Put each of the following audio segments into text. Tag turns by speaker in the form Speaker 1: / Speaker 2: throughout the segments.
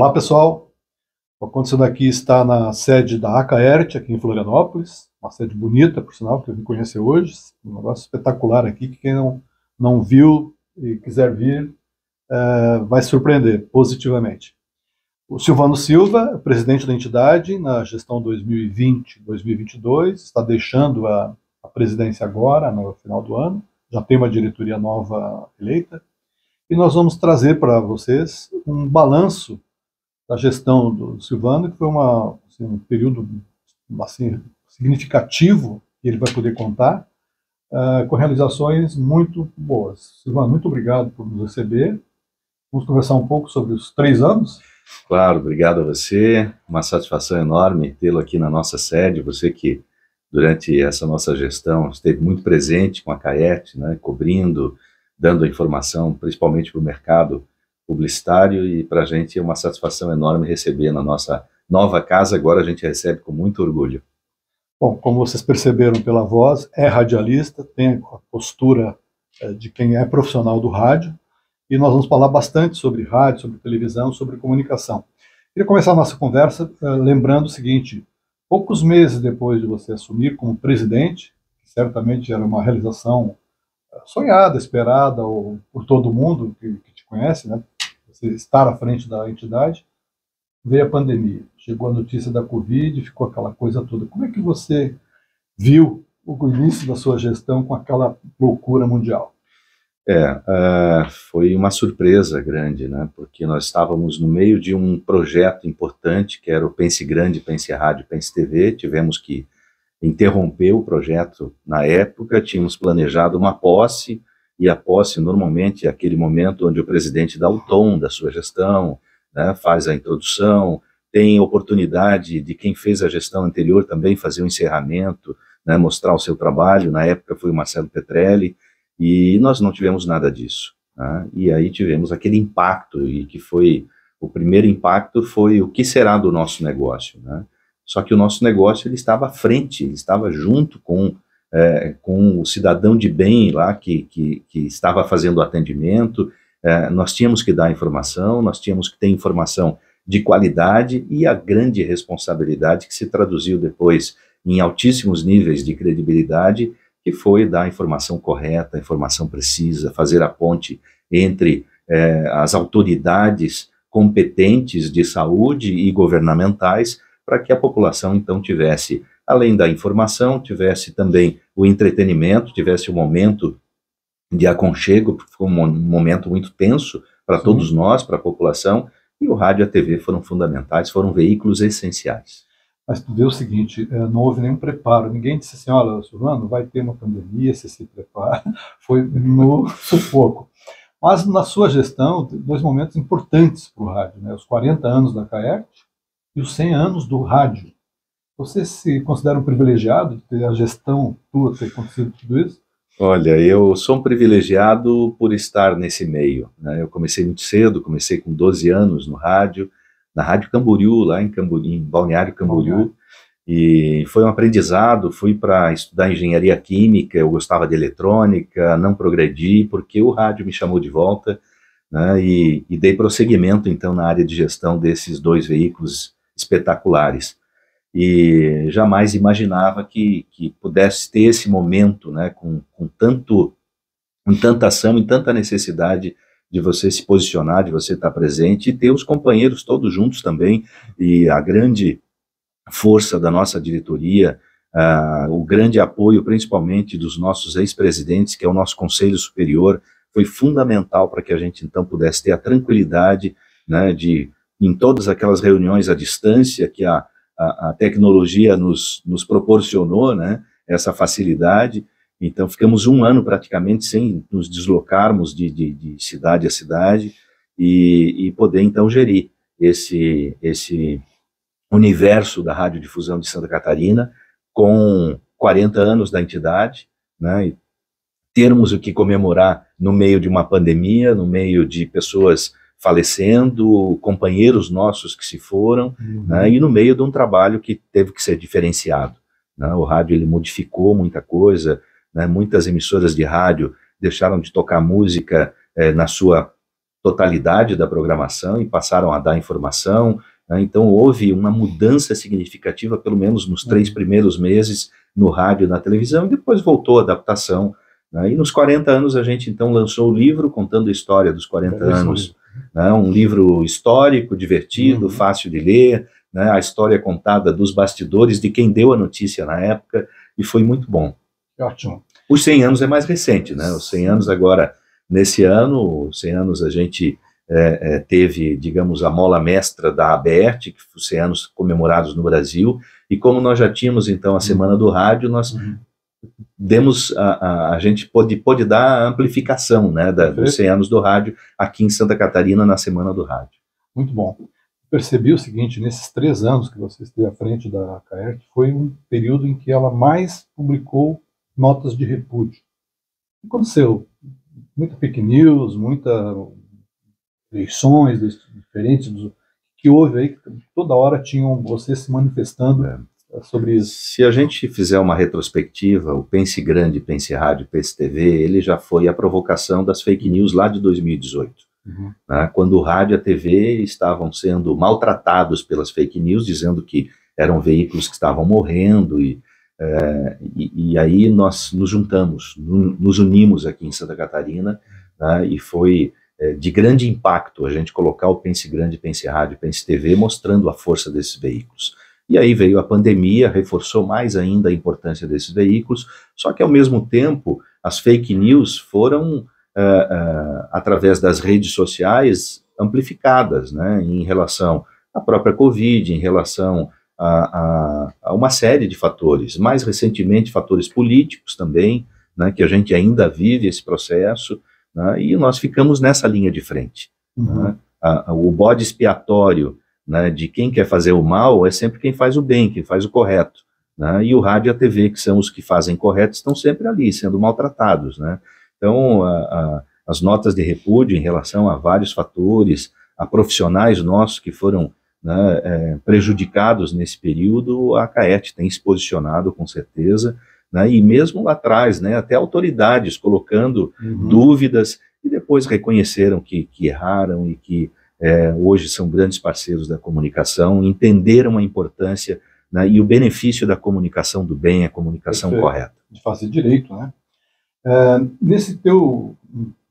Speaker 1: Olá, pessoal. O acontecendo aqui está na sede da Acaerte, aqui em Florianópolis, uma sede bonita, por sinal, que eu vim conhecer hoje, um negócio espetacular aqui, que quem não viu e quiser vir, vai se surpreender positivamente. O Silvano Silva, presidente da entidade na gestão 2020-2022, está deixando a presidência agora, no final do ano, já tem uma diretoria nova eleita, e nós vamos trazer para vocês um balanço da gestão do Silvano, que foi um período assim, significativo, que ele vai poder contar, com realizações muito boas. Silvano, muito obrigado por nos receber. Vamos conversar um pouco sobre os 3 anos.
Speaker 2: Claro, obrigado a você, uma satisfação enorme tê-lo aqui na nossa sede, você que durante essa nossa gestão esteve muito presente com a Acaerte, né, cobrindo, dando a informação, principalmente para o mercado publicitário, e para a gente é uma satisfação enorme receber na nossa nova casa. Agora a gente recebe com muito orgulho.
Speaker 1: Bom, como vocês perceberam pela voz, é radialista, tem a postura de quem é profissional do rádio, e nós vamos falar bastante sobre rádio, sobre televisão, sobre comunicação. Queria começar a nossa conversa lembrando o seguinte: poucos meses depois de você assumir como presidente, que certamente era uma realização sonhada, esperada por todo mundo que te conhece, né? Você estar à frente da entidade, veio a pandemia, chegou a notícia da Covid, ficou aquela coisa toda. Como é que você viu o início da sua gestão com aquela loucura mundial?
Speaker 2: Foi uma surpresa grande, né? Porque nós estávamos no meio de um projeto importante, que era o Pense Grande, Pense Rádio, Pense TV. Tivemos que interromper o projeto na época, tínhamos planejado uma posse, e a posse normalmente é aquele momento onde o presidente dá o tom da sua gestão, né, faz a introdução, tem oportunidade de quem fez a gestão anterior também fazer um encerramento, né, mostrar o seu trabalho. Na época foi o Marcelo Petrelli, e nós não tivemos nada disso, né? E aí tivemos aquele impacto, e que foi, o primeiro impacto foi o que será do nosso negócio, né? Só que o nosso negócio ele estava à frente, ele estava junto com o cidadão de bem lá que estava fazendo o atendimento. Nós tínhamos que dar informação, nós tínhamos que ter informação de qualidade, e a grande responsabilidade que se traduziu depois em altíssimos níveis de credibilidade, que foi dar a informação correta, a informação precisa, fazer a ponte entre as autoridades competentes de saúde e governamentais, para que a população então tivesse, além da informação, tivesse também o entretenimento, tivesse o momento de aconchego, porque foi um momento muito tenso para todos nós, para a população, e o rádio e a TV foram fundamentais, foram veículos essenciais.
Speaker 1: Mas tu vê o seguinte, não houve nenhum preparo, ninguém disse assim: olha, Silvano, vai ter uma pandemia, você se prepara, foi no sufoco. Mas na sua gestão, 2 momentos importantes para o rádio, né? Os 40 anos da Acaerte e os 100 anos do rádio. Você se considera um privilegiado de ter a gestão tua, ter acontecido tudo isso?
Speaker 2: Olha, eu sou um privilegiado por estar nesse meio, né? Eu comecei muito cedo, comecei com 12 anos no rádio, na Rádio Camboriú, lá em Balneário Camboriú, e foi um aprendizado. Fui para estudar engenharia química, eu gostava de eletrônica, não progredi, porque o rádio me chamou de volta, né? E dei prosseguimento, então, na área de gestão desses 2 veículos espetaculares. E jamais imaginava que pudesse ter esse momento, né, com tanta ação e tanta necessidade de você se posicionar, de você estar presente, e ter os companheiros todos juntos também, e a grande força da nossa diretoria, o grande apoio principalmente dos nossos ex-presidentes, que é o nosso Conselho Superior, foi fundamental para que a gente então pudesse ter a tranquilidade, né, em todas aquelas reuniões à distância que a tecnologia nos proporcionou, né, essa facilidade. Então ficamos 1 ano praticamente sem nos deslocarmos de cidade a cidade, e poder então gerir esse universo da radiodifusão de Santa Catarina, com 40 anos da entidade, né, e termos o que comemorar no meio de uma pandemia, no meio de pessoas falecendo, companheiros nossos que se foram, né, e no meio de um trabalho que teve que ser diferenciado, né? O rádio ele modificou muita coisa, né? Muitas emissoras de rádio deixaram de tocar música na sua totalidade da programação e passaram a dar informação, né? Então houve uma mudança significativa, pelo menos nos 3 primeiros meses, no rádio e na televisão, e depois voltou a adaptação, né? E nos 40 anos a gente então lançou o livro contando a história dos 40 anos, né? Um livro histórico, divertido, fácil de ler, né? A história contada dos bastidores, de quem deu a notícia na época, e foi muito bom.
Speaker 1: Ótimo.
Speaker 2: Os 100 anos é mais recente, né? Os 100 anos agora, nesse ano, os 100 anos a gente teve, digamos, a mola mestra da ABERT, que foi os 100 anos comemorados no Brasil, e como nós já tínhamos, então, a Semana do Rádio, nós demos, a gente pôde dar a amplificação, né, dos 100 anos do rádio aqui em Santa Catarina, na Semana do Rádio.
Speaker 1: Muito bom. Percebi o seguinte, nesses 3 anos que você esteve à frente da AKERT, foi um período em que ela mais publicou notas de repúdio. O que aconteceu? Muita fake news, muita eleições diferentes que houve aí, que toda hora tinham você se manifestando sobre isso.
Speaker 2: Se a gente fizer uma retrospectiva, o Pense Grande, Pense Rádio, Pense TV, ele já foi a provocação das fake news lá de 2018. Né, quando o rádio e a TV estavam sendo maltratados pelas fake news, dizendo que eram veículos que estavam morrendo, e aí nós nos juntamos, nos unimos aqui em Santa Catarina, né, e foi de grande impacto a gente colocar o Pense Grande, Pense Rádio, Pense TV, mostrando a força desses veículos. E aí veio a pandemia, reforçou mais ainda a importância desses veículos, só que ao mesmo tempo as fake news foram, através das redes sociais, amplificadas, né, em relação à própria Covid, em relação a uma série de fatores, mais recentemente fatores políticos também, né, que a gente ainda vive esse processo, né, e nós ficamos nessa linha de frente. Né, o bode expiatório, né, de quem quer fazer o mal é sempre quem faz o bem, quem faz o correto, né, e o rádio e a TV, que são os que fazem correto, estão sempre ali, sendo maltratados, né. Então, as notas de repúdio em relação a vários fatores, a profissionais nossos que foram, né, prejudicados nesse período, a AKERT tem se posicionado com certeza, né, e mesmo lá atrás, né, até autoridades colocando dúvidas, e depois reconheceram que erraram e que hoje são grandes parceiros da comunicação, entenderam a importância, né, e o benefício da comunicação do bem, a comunicação correta.
Speaker 1: De fazer direito, né? Nesse teu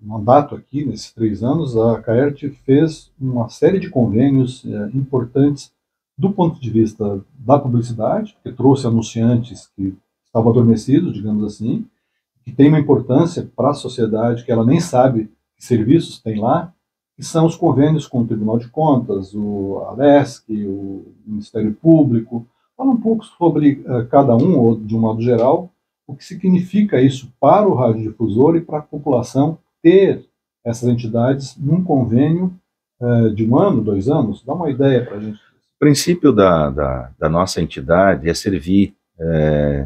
Speaker 1: mandato aqui, nesses 3 anos, a AKERT fez uma série de convênios importantes do ponto de vista da publicidade, que trouxe anunciantes que estavam adormecidos, digamos assim, que tem uma importância para a sociedade que ela nem sabe que serviços tem lá, que são os convênios com o Tribunal de Contas, o ALESC, o Ministério Público. Fala um pouco sobre cada um, ou de um modo geral, o que significa isso para o radiodifusor e para a população ter essas entidades num convênio de 1 ano, 2 anos? Dá uma ideia para a gente.
Speaker 2: O princípio da nossa entidade é servir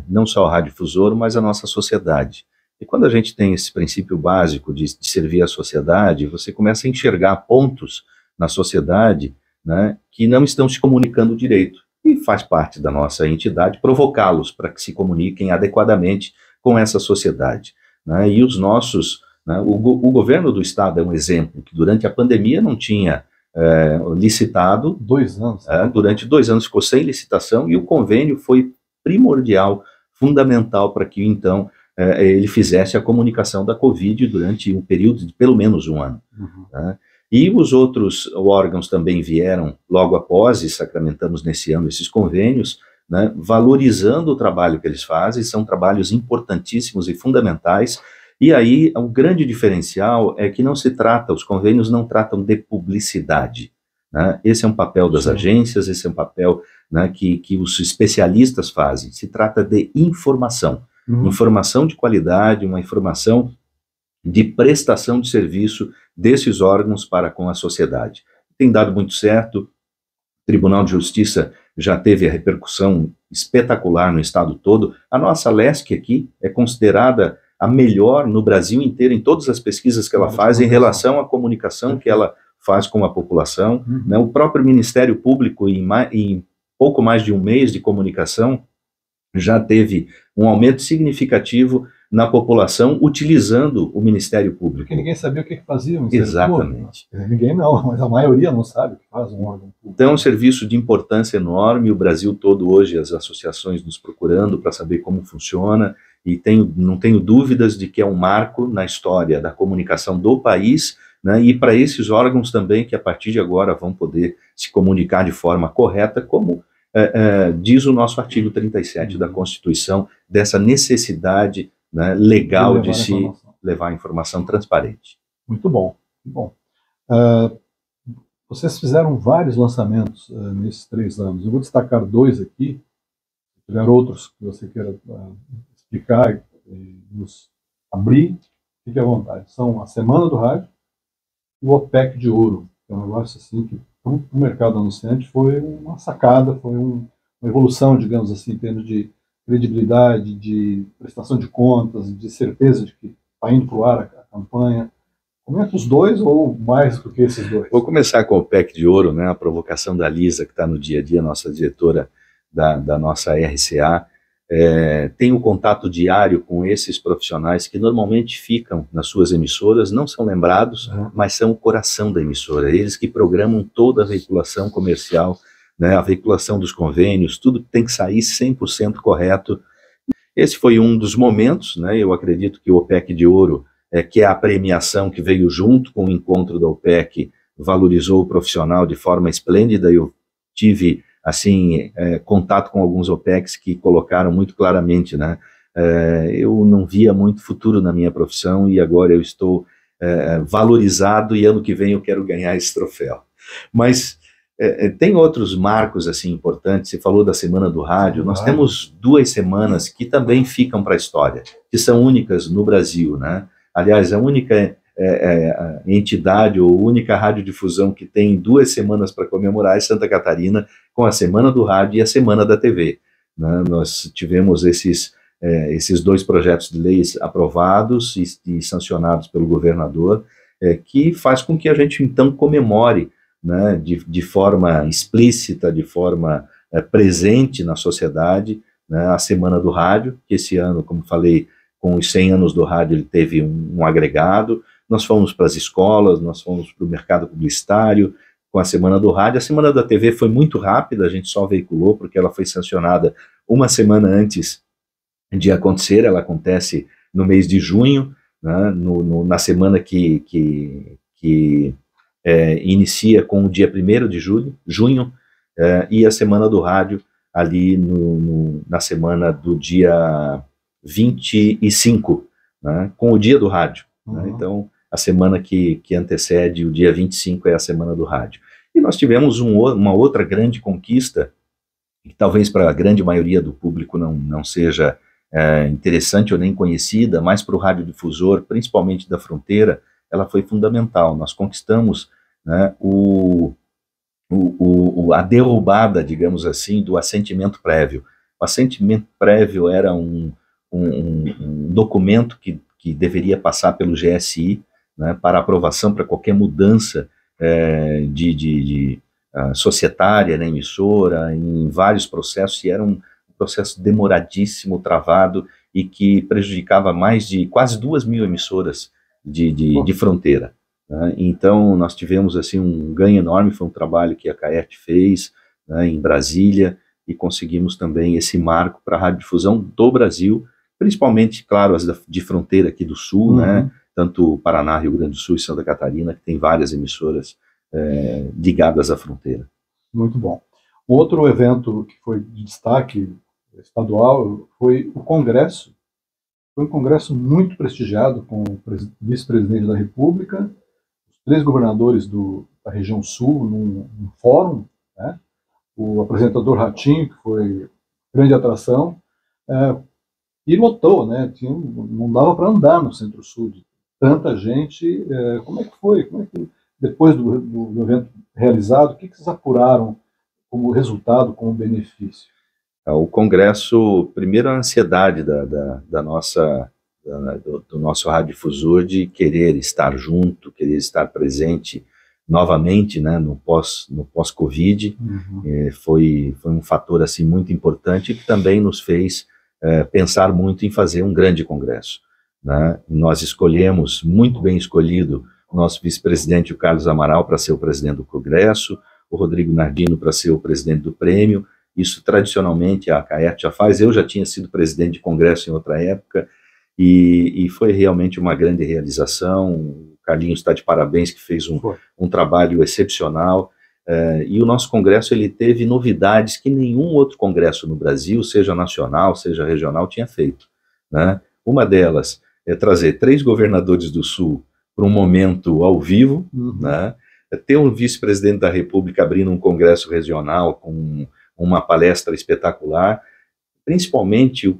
Speaker 2: não só o radiodifusor, mas a nossa sociedade. E quando a gente tem esse princípio básico de servir a sociedade, você começa a enxergar pontos na sociedade, né, que não estão se comunicando direito. E faz parte da nossa entidade provocá-los para que se comuniquem adequadamente com essa sociedade, né? E os nossos, né, o governo do estado é um exemplo, que durante a pandemia não tinha licitado.
Speaker 1: 2 anos.
Speaker 2: Durante 2 anos ficou sem licitação, e o convênio foi primordial, fundamental para que então ele fizesse a comunicação da Covid durante um período de pelo menos 1 ano. Né? E os outros órgãos também vieram logo após, e sacramentamos nesse ano esses convênios, né, valorizando o trabalho que eles fazem. São trabalhos importantíssimos e fundamentais, e aí o grande diferencial é que não se trata, os convênios não tratam de publicidade, né? Esse é um papel das agências, esse é um papel, né, que os especialistas fazem. Se trata de informação, informação de qualidade, uma informação de prestação de serviço desses órgãos para com a sociedade. Tem dado muito certo. O Tribunal de Justiça já teve a repercussão espetacular no estado todo. A nossa LESC aqui é considerada a melhor no Brasil inteiro, em todas as pesquisas que ela faz em relação à comunicação que ela faz com a população. Né? O próprio Ministério Público, em pouco mais de 1 mês de comunicação, já teve um aumento significativo na população utilizando o Ministério Público.
Speaker 1: Porque ninguém sabia o que fazia o Ministério
Speaker 2: Exatamente.
Speaker 1: Público. Ninguém não, mas a maioria não sabe o que faz um órgão público.
Speaker 2: Então é um serviço de importância enorme, o Brasil todo hoje, as associações nos procurando para saber como funciona, e não tenho dúvidas de que é um marco na história da comunicação do país, né, e para esses órgãos também que a partir de agora vão poder se comunicar de forma correta, como diz o nosso artigo 37 da Constituição, dessa necessidade, né, legal de se levar a informação transparente.
Speaker 1: Muito bom, muito bom. Vocês fizeram vários lançamentos nesses 3 anos. Eu vou destacar 2 aqui. Se tiver outros que você queira explicar e nos abrir, fique à vontade. São a Semana do Rádio e o OPEC de Ouro. É um negócio assim que para o mercado anunciante foi uma sacada, foi uma evolução, digamos assim, em termos de credibilidade, de prestação de contas, de certeza de que está indo para o ar a campanha. Comenta os 2 ou mais do que esses 2?
Speaker 2: Vou começar com o OPEC de Ouro, né, a provocação da Lisa, que está no dia a dia, nossa diretora da nossa RCA. Tem o contato diário com esses profissionais que normalmente ficam nas suas emissoras, não são lembrados, mas são o coração da emissora, eles que programam toda a veiculação comercial, né, a veiculação dos convênios, tudo tem que sair 100% correto. Esse foi um dos momentos, né, eu acredito que o OPEC de Ouro, que é a premiação que veio junto com o encontro da OPEC, valorizou o profissional de forma esplêndida. Eu tive assim, contato com alguns OPECs que colocaram muito claramente, né, eu não via muito futuro na minha profissão e agora eu estou valorizado e ano que vem eu quero ganhar esse troféu. Mas tem outros marcos assim importantes. Você falou da Semana do Rádio. Nós temos 2 semanas que também ficam para a história, que são únicas no Brasil, né? Aliás, a única entidade ou única radiodifusão que tem 2 semanas para comemorar é Santa Catarina, com a Semana do Rádio e a Semana da TV, né? Nós tivemos esses 2 projetos de leis aprovados e sancionados pelo governador, que faz com que a gente então comemore, né, de forma explícita, de forma presente na sociedade, né, a Semana do Rádio, que esse ano, como falei, com os 100 anos do rádio, ele teve um agregado. Nós fomos para as escolas, nós fomos para o mercado publicitário com a Semana do Rádio. A Semana da TV foi muito rápida, a gente só veiculou porque ela foi sancionada uma semana antes de acontecer. Ela acontece no mês de junho, né, na semana que inicia com o dia 1º de junho, e a Semana do Rádio ali na semana do dia 25, né, com o dia do rádio. Né? Então, a semana que antecede o dia 25 é a Semana do Rádio. E nós tivemos uma outra grande conquista, que talvez para a grande maioria do público não seja interessante ou nem conhecida, mas para o radiodifusor, principalmente da fronteira, ela foi fundamental. Nós conquistamos, né, a derrubada, digamos assim, do assentimento prévio. O assentimento prévio era um documento que deveria passar pelo GSI, né, para aprovação para qualquer mudança societária na emissora, em vários processos, e era um processo demoradíssimo, travado, e que prejudicava mais de quase 2.000 emissoras de fronteira. Né? Então, nós tivemos assim, um ganho enorme, foi um trabalho que a CAERT fez, né, em Brasília, e conseguimos também esse marco para a radiodifusão do Brasil, principalmente, claro, as de fronteira aqui do Sul, né, tanto Paraná, Rio Grande do Sul e Santa Catarina, que tem várias emissoras ligadas à fronteira.
Speaker 1: Muito bom. Outro evento que foi de destaque estadual foi o Congresso. Foi um congresso muito prestigiado, com o vice-presidente da República, os 3 governadores da região sul, num fórum, né? O apresentador Ratinho, que foi grande atração, e lotou, né? Não dava para andar no Centro-Sul, de tanta gente. Como é que foi? Como é que, depois do evento realizado, o que vocês apuraram como resultado, como benefício?
Speaker 2: O Congresso, primeiro, a ansiedade do nosso radiodifusor de querer estar junto, querer estar presente, novamente, né, no pós-Covid. Foi um fator assim muito importante que também nos fez pensar muito em fazer um grande congresso, né? Nós escolhemos, muito bem escolhido, o nosso vice-presidente, o Carlos Amaral, para ser o presidente do congresso, o Rodrigo Nardino para ser o presidente do prêmio. Isso tradicionalmente a Caert já faz. Eu já tinha sido presidente de congresso em outra época, e foi realmente uma grande realização. O Carlinhos está de parabéns, que fez um trabalho excepcional. E o nosso congresso ele teve novidades que nenhum outro congresso no Brasil, seja nacional, seja regional, tinha feito, né? Uma delas é trazer 3 governadores do Sul para um momento ao vivo, né? Ter um vice-presidente da República abrindo um congresso regional com uma palestra espetacular, principalmente o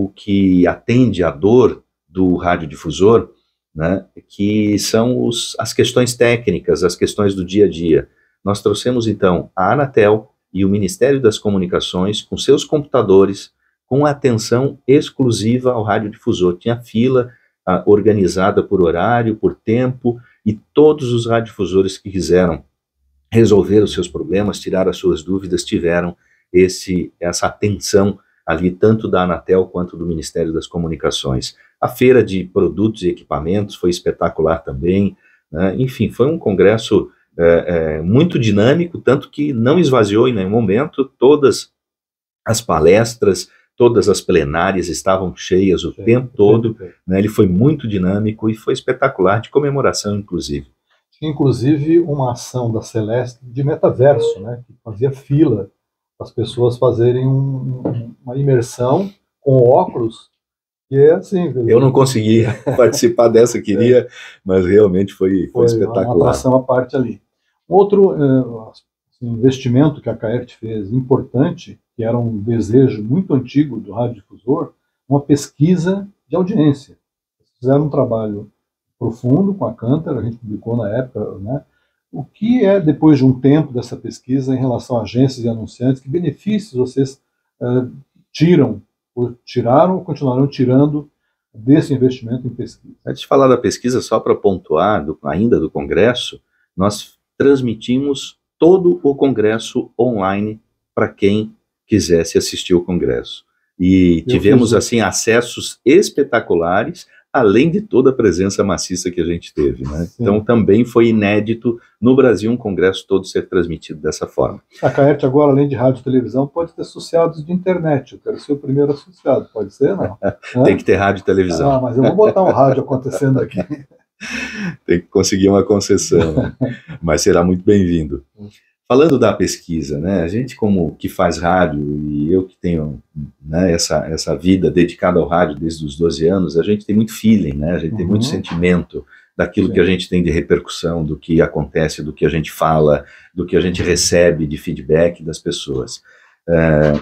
Speaker 2: que atende à dor do radiodifusor, né? Que são as questões técnicas, as questões do dia a dia. Nós trouxemos, então, a Anatel e o Ministério das Comunicações com seus computadores, com atenção exclusiva ao radiodifusor. Tinha fila organizada por horário, por tempo, e todos os radiodifusores que quiseram resolver os seus problemas, tirar as suas dúvidas, tiveram essa atenção ali, tanto da Anatel quanto do Ministério das Comunicações. A feira de produtos e equipamentos foi espetacular também, né? Enfim, foi um congresso muito dinâmico, tanto que não esvaziou em nenhum momento. Todas as palestras, todas as plenárias estavam cheias o tempo todo, né? Ele foi muito dinâmico e foi espetacular, de comemoração, inclusive.
Speaker 1: Tinha, inclusive, uma ação da Celeste de metaverso, né? Que fazia fila para as pessoas fazerem uma imersão com óculos, que é assim...
Speaker 2: Eu não consegui participar dessa, queria, mas realmente foi espetacular.
Speaker 1: Uma atração à parte ali. Outro investimento que a Caert fez importante, que era um desejo muito antigo do radiodifusor, uma pesquisa de audiência. Eles fizeram um trabalho profundo com a Kantar, a gente publicou na época, né? O que é, depois de um tempo dessa pesquisa, em relação a agências e anunciantes, que benefícios vocês tiraram ou continuarão tirando desse investimento em pesquisa?
Speaker 2: Antes de falar da pesquisa, só para pontuar, ainda do Congresso, nós transmitimos todo o Congresso online para quem quisesse assistir o Congresso. E tivemos, assim, acessos espetaculares, além de toda a presença maciça que a gente teve, né?
Speaker 1: Sim.
Speaker 2: Então também foi inédito no Brasil um congresso todo ser transmitido dessa forma.
Speaker 1: A Caert agora, além de rádio e televisão, pode ter associados de internet. Eu quero ser o primeiro associado, pode ser, não?
Speaker 2: Tem que ter rádio e televisão.
Speaker 1: Mas eu vou botar um rádio acontecendo aqui.
Speaker 2: Tem que conseguir uma concessão, né? Mas será muito bem-vindo. Falando da pesquisa, né, a gente como que faz rádio, e eu que tenho, né, essa vida dedicada ao rádio desde os 12 anos, a gente tem muito feeling, né, a gente tem muito sentimento daquilo que a gente tem de repercussão, do que acontece, do que a gente fala, do que a gente recebe de feedback das pessoas.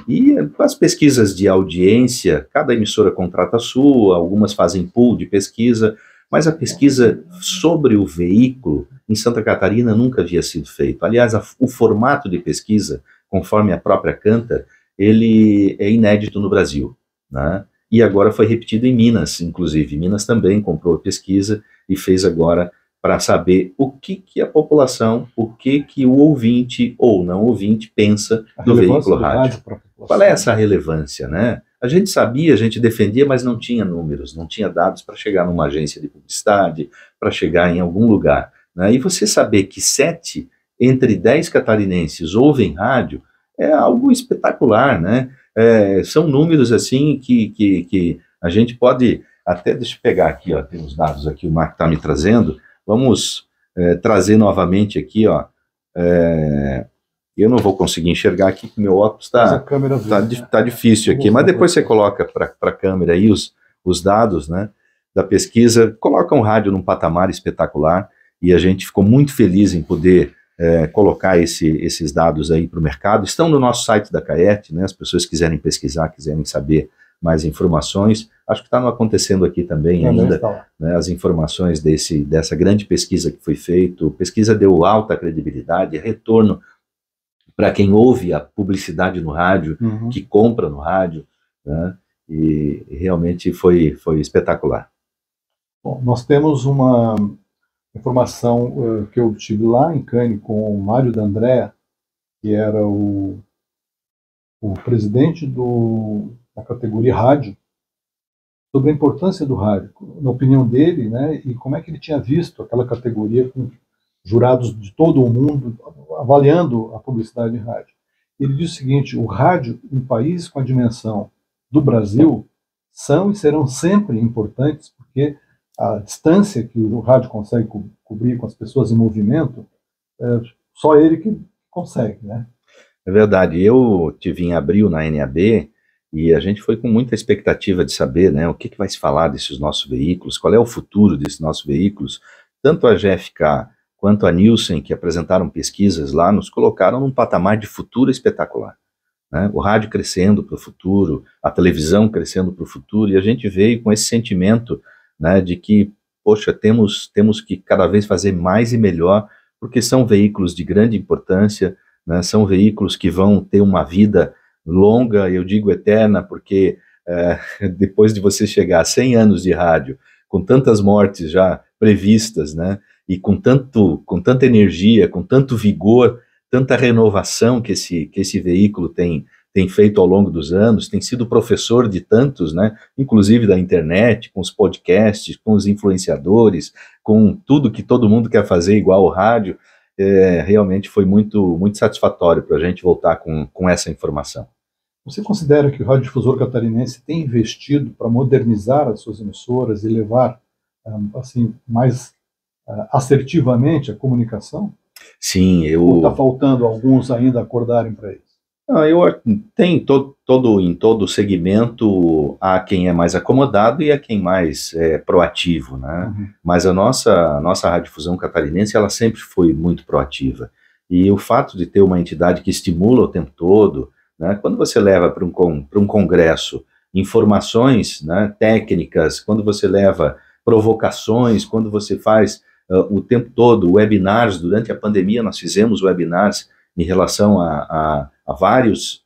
Speaker 2: E as pesquisas de audiência, cada emissora contrata a sua, algumas fazem pool de pesquisa, mas a pesquisa sobre o veículo em Santa Catarina nunca havia sido feito. Aliás, o formato de pesquisa, conforme a própria Kantar, ele é inédito no Brasil, né? E agora foi repetido em Minas, inclusive. Minas também comprou a pesquisa e fez agora para saber o que a população, o que o ouvinte ou não ouvinte pensa do veículo rádio. Qual é essa relevância, né? A gente sabia, a gente defendia, mas não tinha números, não tinha dados para chegar numa agência de publicidade, para chegar em algum lugar, né? E você saber que 7 entre 10 catarinenses ouvem rádio é algo espetacular, né? São números assim que a gente pode, até deixa eu pegar aqui, ó, tem os dados aqui, o Marco está me trazendo, vamos trazer novamente aqui, ó. Eu não vou conseguir enxergar aqui, porque meu óculos tá difícil aqui, mas depois você coloca para a câmera aí os dados, né, da pesquisa, coloca um rádio num patamar espetacular, e a gente ficou muito feliz em poder colocar esses dados aí para o mercado. Estão no nosso site da Caert, né, as pessoas quiserem pesquisar, quiserem saber mais informações, acho que está acontecendo aqui também ainda, né, as informações dessa grande pesquisa que foi feita. A pesquisa deu alta credibilidade, retorno para quem ouve a publicidade no rádio, que compra no rádio, né? E realmente foi espetacular.
Speaker 1: Bom, nós temos uma informação que eu obtive lá em Cannes com o Mário D'Andrea, que era o presidente da categoria rádio, sobre a importância do rádio, na opinião dele, né, e como é que ele tinha visto aquela categoria com jurados de todo o mundo avaliando a publicidade de rádio. Ele diz o seguinte: o rádio, em países com a dimensão do Brasil, são e serão sempre importantes, porque a distância que o rádio consegue cobrir com as pessoas em movimento, só ele que consegue, né?
Speaker 2: É verdade. Eu tive em abril na NAB e a gente foi com muita expectativa de saber, né, o que vai se falar desses nossos veículos, qual é o futuro desses nossos veículos. Tanto a GFK quanto a Nielsen, que apresentaram pesquisas lá, nos colocaram num patamar de futuro espetacular, né? O rádio crescendo para o futuro, a televisão crescendo para o futuro, e a gente veio com esse sentimento, né, de que, poxa, temos que cada vez fazer mais e melhor, porque são veículos de grande importância, né, são veículos que vão ter uma vida longa, eu digo eterna, porque depois de você chegar a 100 anos de rádio, com tantas mortes já previstas, né, e com tanta energia, com tanto vigor, tanta renovação que esse veículo tem feito ao longo dos anos, tem sido professor de tantos, né, inclusive da internet, com os podcasts, com os influenciadores, com tudo que todo mundo quer fazer igual ao rádio. Realmente foi muito, muito satisfatório para a gente voltar com essa informação.
Speaker 1: Você considera que o radiodifusor catarinense tem investido para modernizar as suas emissoras e levar assim, mais assertivamente a comunicação?
Speaker 2: Sim,
Speaker 1: Ou está faltando alguns ainda acordarem para isso?
Speaker 2: Tem em todo segmento há quem é mais acomodado e há quem mais é proativo, né?
Speaker 1: Uhum.
Speaker 2: Mas a nossa radiodifusão catarinense, ela sempre foi muito proativa. E o fato de ter uma entidade que estimula o tempo todo, né? Quando você leva para um congresso informações, né, técnicas, quando você leva provocações, quando você faz o tempo todo webinars, durante a pandemia nós fizemos webinars em relação a vários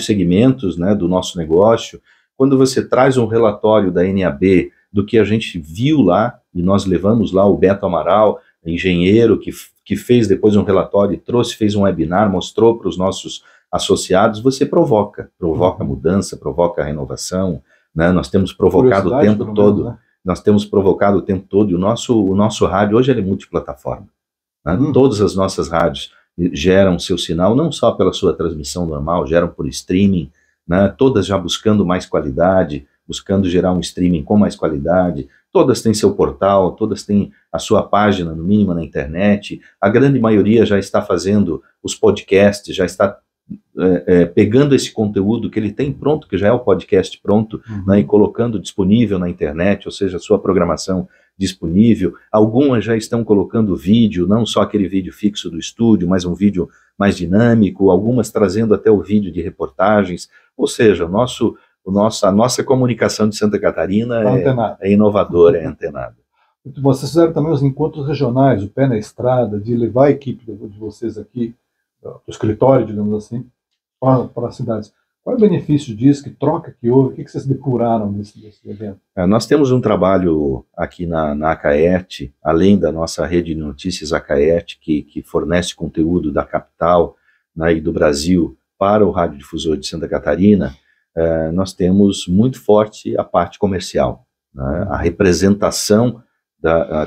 Speaker 2: segmentos, né, do nosso negócio. Quando você traz um relatório da NAB do que a gente viu lá, e nós levamos lá o Beto Amaral, engenheiro, que fez depois um relatório, fez um webinar, mostrou para os nossos associados, você provoca mudança, provoca renovação, né? Nós temos provocado o tempo todo, né? Nós temos provocado o tempo todo, e o nosso rádio hoje ele é multiplataforma, né? Todas as nossas rádios geram seu sinal, não só pela sua transmissão normal, geram por streaming, né? Todas já buscando mais qualidade, buscando gerar um streaming com mais qualidade, todas têm seu portal, todas têm a sua página, no mínimo, na internet, a grande maioria já está fazendo os podcasts, já está pegando esse conteúdo que ele tem pronto, que já é o podcast pronto, né, e colocando disponível na internet, ou seja, a sua programação disponível. Algumas já estão colocando vídeo, não só aquele vídeo fixo do estúdio, mas um vídeo mais dinâmico, algumas trazendo até o vídeo de reportagens, ou seja, a nossa comunicação de Santa Catarina é inovadora, é antenada.
Speaker 1: Vocês fizeram também os encontros regionais, o Pé na Estrada, de levar a equipe de vocês aqui, do escritório, digamos assim, para as cidades. Qual é o benefício disso? Que troca que houve? O que vocês depuraram desse evento?
Speaker 2: Nós temos um trabalho aqui na Acaert, além da nossa rede de notícias Acaert, que fornece conteúdo da capital, né, e do Brasil para o radiodifusor de Santa Catarina. Nós temos muito forte a parte comercial, né, a representação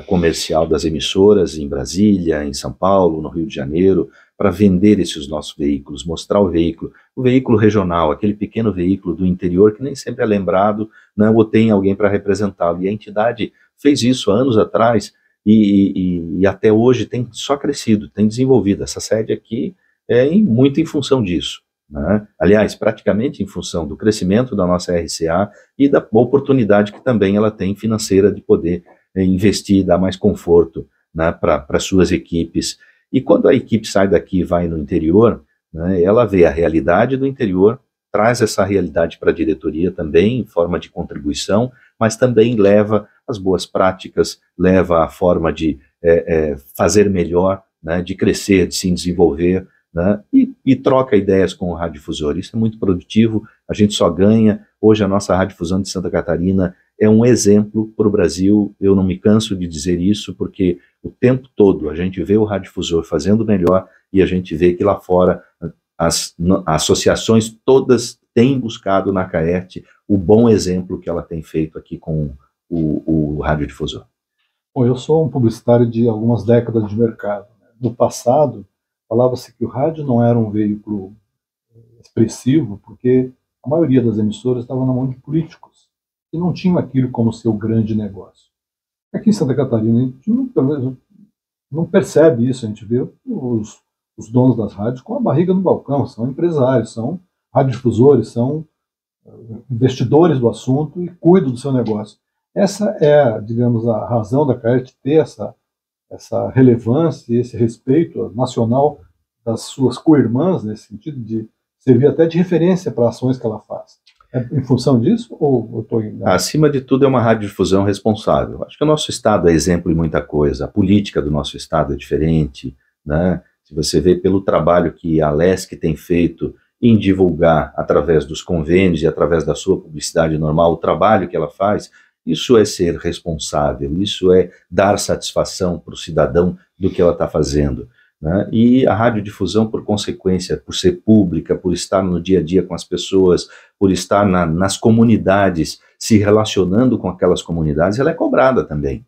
Speaker 2: comercial das emissoras em Brasília, em São Paulo, no Rio de Janeiro, para vender esses nossos veículos, mostrar o veículo regional, aquele pequeno veículo do interior que nem sempre é lembrado, né, ou tem alguém para representá-lo. E a entidade fez isso há anos atrás e até hoje tem só crescido, tem desenvolvido. Essa sede aqui muito em função disso, né? Aliás, praticamente em função do crescimento da nossa RCA e da oportunidade que também ela tem financeira de poder investir, dar mais conforto, né, para suas equipes. E quando a equipe sai daqui e vai no interior, né, ela vê a realidade do interior, traz essa realidade para a diretoria também, em forma de contribuição, mas também leva as boas práticas, leva a forma de fazer melhor, né, de crescer, de se desenvolver, né, e troca ideias com o radiodifusor. Isso é muito produtivo, a gente só ganha. Hoje a nossa radiodifusão de Santa Catarina é um exemplo para o Brasil. Eu não me canso de dizer isso, porque o tempo todo a gente vê o radiodifusor fazendo melhor e a gente vê que lá fora as associações todas têm buscado na Caerte o bom exemplo que ela tem feito aqui com o radiodifusor.
Speaker 1: Bom, eu sou um publicitário de algumas décadas de mercado. No passado, falava-se que o rádio não era um veículo expressivo, porque a maioria das emissoras estava na mão de políticos, que não tinham aquilo como seu grande negócio. Aqui em Santa Catarina, a gente não percebe isso, a gente vê os donos das rádios com a barriga no balcão, são empresários, são radiodifusores, são investidores do assunto e cuidam do seu negócio. Essa é, digamos, a razão da Caerte ter essa relevância, esse respeito nacional das suas co-irmãs, nesse sentido de servir até de referência para ações que ela faz. É em função disso ou eu estou enganado?
Speaker 2: Acima de tudo é uma radiodifusão responsável. Acho que o nosso estado é exemplo em muita coisa. A política do nosso estado é diferente, né? Se você vê pelo trabalho que a LESC tem feito em divulgar através dos convênios e através da sua publicidade normal, o trabalho que ela faz, isso é ser responsável, isso é dar satisfação para o cidadão do que ela está fazendo, né? E a radiodifusão, por consequência, por ser pública, por estar no dia a dia com as pessoas, por estar nas comunidades, se relacionando com aquelas comunidades, ela é cobrada também,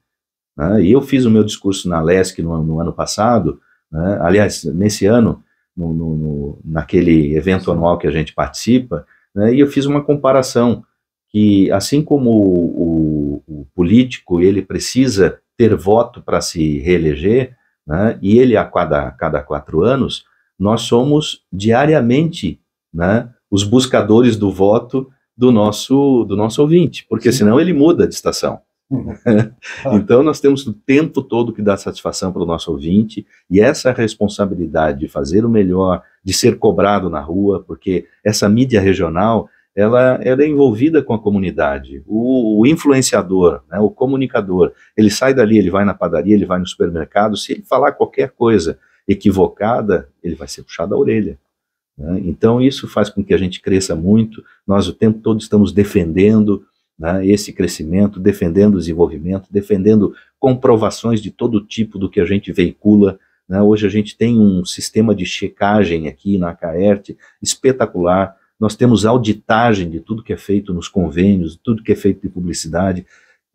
Speaker 2: né? E eu fiz o meu discurso na LESC no ano passado, né? Aliás, nesse ano, naquele evento anual que a gente participa, né? E eu fiz uma comparação que, assim como o político ele precisa ter voto para se reeleger, né? E ele a cada 4 anos, nós somos diariamente, né, os buscadores do voto do nosso ouvinte, porque senão ele muda de estação. Então nós temos o tempo todo que dar satisfação para o nosso ouvinte, e essa responsabilidade de fazer o melhor, de ser cobrado na rua, porque essa mídia regional ela é envolvida com a comunidade. O influenciador, né, o comunicador, ele sai dali, ele vai na padaria, ele vai no supermercado, se ele falar qualquer coisa equivocada, ele vai ser puxado a orelha, né? Então isso faz com que a gente cresça muito. Nós o tempo todo estamos defendendo, né, esse crescimento, defendendo o desenvolvimento, defendendo comprovações de todo tipo do que a gente veicula, né? Hoje a gente tem um sistema de checagem aqui na Caerte espetacular. Nós temos auditagem de tudo que é feito nos convênios, tudo que é feito de publicidade,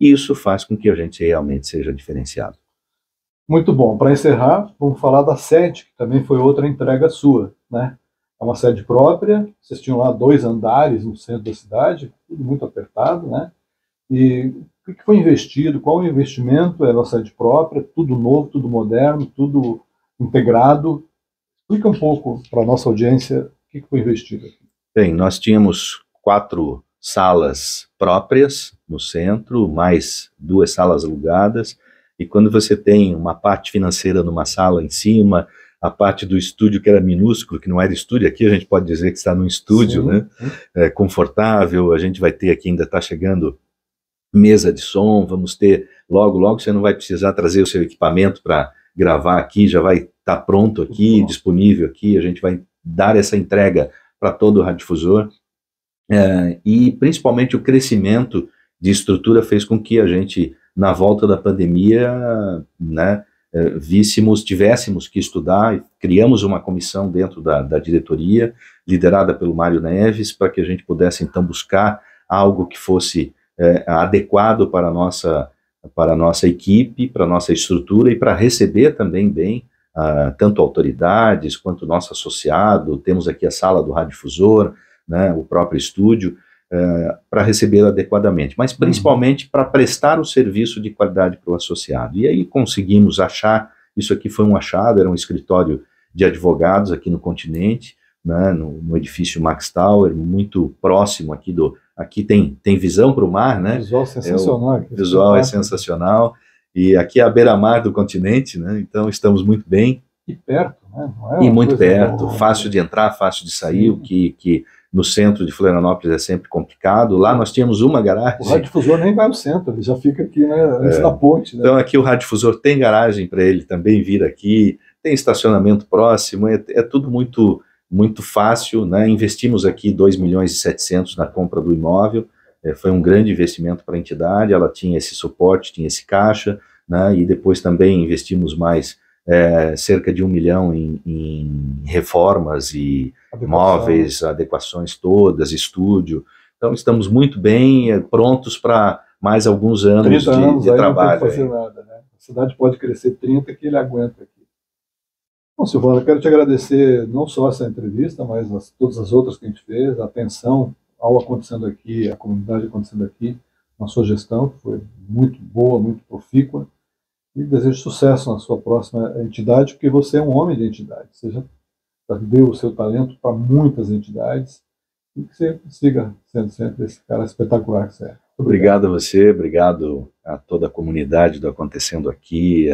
Speaker 2: e isso faz com que a gente realmente seja diferenciado.
Speaker 1: Muito bom. Para encerrar, vamos falar da sede, que também foi outra entrega sua, né? É uma sede própria, vocês tinham lá 2 andares no centro da cidade, tudo muito apertado, né? E o que foi investido, qual o investimento? Era uma sede própria, tudo novo, tudo moderno, tudo integrado. Explica um pouco para a nossa audiência o que foi investido aqui.
Speaker 2: Bem, nós tínhamos 4 salas próprias no centro, mais 2 salas alugadas, e quando você tem uma parte financeira numa sala em cima, a parte do estúdio que era minúsculo, que não era estúdio, aqui a gente pode dizer que está num estúdio, sim, né? É confortável, a gente vai ter aqui, ainda está chegando mesa de som, vamos ter, logo você não vai precisar trazer o seu equipamento para gravar aqui, já vai estar pronto aqui, disponível aqui, a gente vai dar essa entrega para todo o radiodifusor, e principalmente o crescimento de estrutura fez com que a gente, na volta da pandemia, né, tivéssemos que estudar, criamos uma comissão dentro da diretoria, liderada pelo Mário Neves, para que a gente pudesse então buscar algo que fosse adequado para a nossa equipe, para a nossa estrutura e para receber também bem tanto autoridades quanto nosso associado. Temos aqui a sala do radiodifusor, né, o próprio estúdio, para receber adequadamente, mas principalmente para prestar o serviço de qualidade para o associado. E aí conseguimos achar, isso aqui foi um achado, era um escritório de advogados aqui no continente, né, no edifício Max Tower, muito próximo aqui aqui tem visão para o mar, né?
Speaker 1: O visual sensacional.
Speaker 2: O visual é sensacional, e aqui é a beira-mar do continente, né? Então estamos muito bem.
Speaker 1: E perto, né? Não
Speaker 2: e muito perto, fácil de entrar, fácil de sair, o que no centro de Florianópolis é sempre complicado. Lá nós tínhamos uma garagem.
Speaker 1: O radiodifusor nem vai ao centro, ele já fica aqui, né, antes da ponte. Né?
Speaker 2: Então aqui o radiodifusor tem garagem para ele também vir aqui, tem estacionamento próximo, é tudo muito fácil, né? Investimos aqui 2.700.000 na compra do imóvel, foi um grande investimento para a entidade, ela tinha esse suporte, tinha esse caixa, né, e depois também investimos mais cerca de 1 milhão em reformas e móveis, adequações todas, estúdio. Então estamos muito bem prontos para mais alguns anos,
Speaker 1: 30 anos
Speaker 2: de trabalho.
Speaker 1: Não tem que fazer nada, né? A cidade pode crescer 30 que ele aguenta aqui. Bom, Silvana, eu quero te agradecer não só essa entrevista, mas todas as outras que a gente fez, a atenção ao acontecendo aqui, a comunidade acontecendo aqui, na sua gestão, que foi muito boa, muito profícua, e desejo sucesso na sua próxima entidade, porque você é um homem de entidade, você já deu o seu talento para muitas entidades, e que você siga sendo sempre esse cara espetacular que você é.
Speaker 2: Obrigado a você, obrigado a toda a comunidade do Acontecendo Aqui,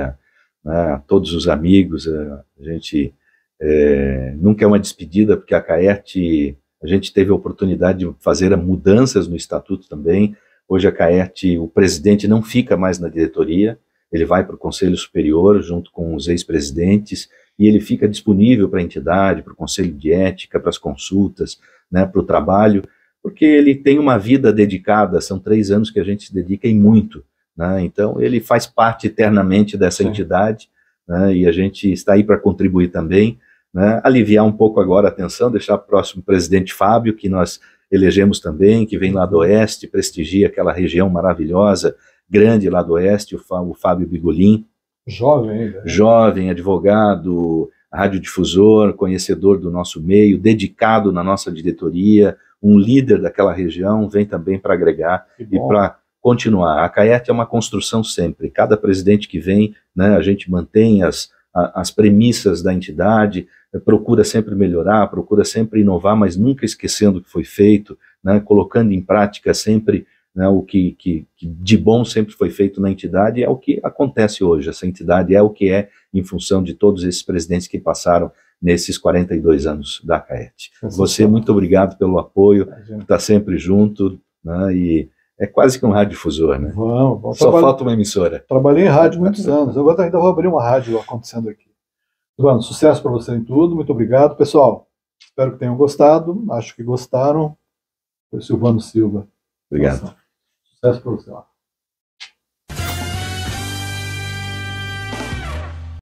Speaker 2: a todos os amigos. A gente nunca é uma despedida, porque a CAERT, a gente teve a oportunidade de fazer mudanças no estatuto também. Hoje a CAERT, o presidente não fica mais na diretoria, ele vai para o Conselho Superior junto com os ex-presidentes e ele fica disponível para a entidade, para o Conselho de Ética, para as consultas, né, para o trabalho, porque ele tem uma vida dedicada, são 3 anos que a gente se dedica e muito, né, então ele faz parte eternamente dessa entidade, né, e a gente está aí para contribuir também, né, aliviar um pouco agora a tensão, deixar para o próximo presidente Fábio, que nós elegemos também, que vem lá do Oeste, prestigia aquela região maravilhosa, grande lá do Oeste, o Fábio Bigolin.
Speaker 1: Jovem ainda. Né?
Speaker 2: Jovem, advogado, radiodifusor, conhecedor do nosso meio, dedicado na nossa diretoria, um líder daquela região, vem também para agregar e para continuar. A CAERT é uma construção sempre, cada presidente que vem, né, a gente mantém as premissas da entidade, procura sempre melhorar, procura sempre inovar, mas nunca esquecendo o que foi feito, né, colocando em prática sempre, né, o que de bom sempre foi feito na entidade, é o que acontece hoje. Essa entidade é o que é em função de todos esses presidentes que passaram nesses 42 anos da CAERT. Você, muito obrigado pelo apoio, está sempre junto, né, e é quase que um radiodifusor, né?
Speaker 1: Vamos.
Speaker 2: Só falta uma emissora.
Speaker 1: Trabalhei em rádio muitos anos, eu ainda vou abrir uma rádio Acontecendo Aqui. Silvano, sucesso para você em tudo, muito obrigado. Pessoal, espero que tenham gostado, acho que gostaram. Foi Silvano Silva.
Speaker 2: Obrigado.
Speaker 1: Sucesso para você lá.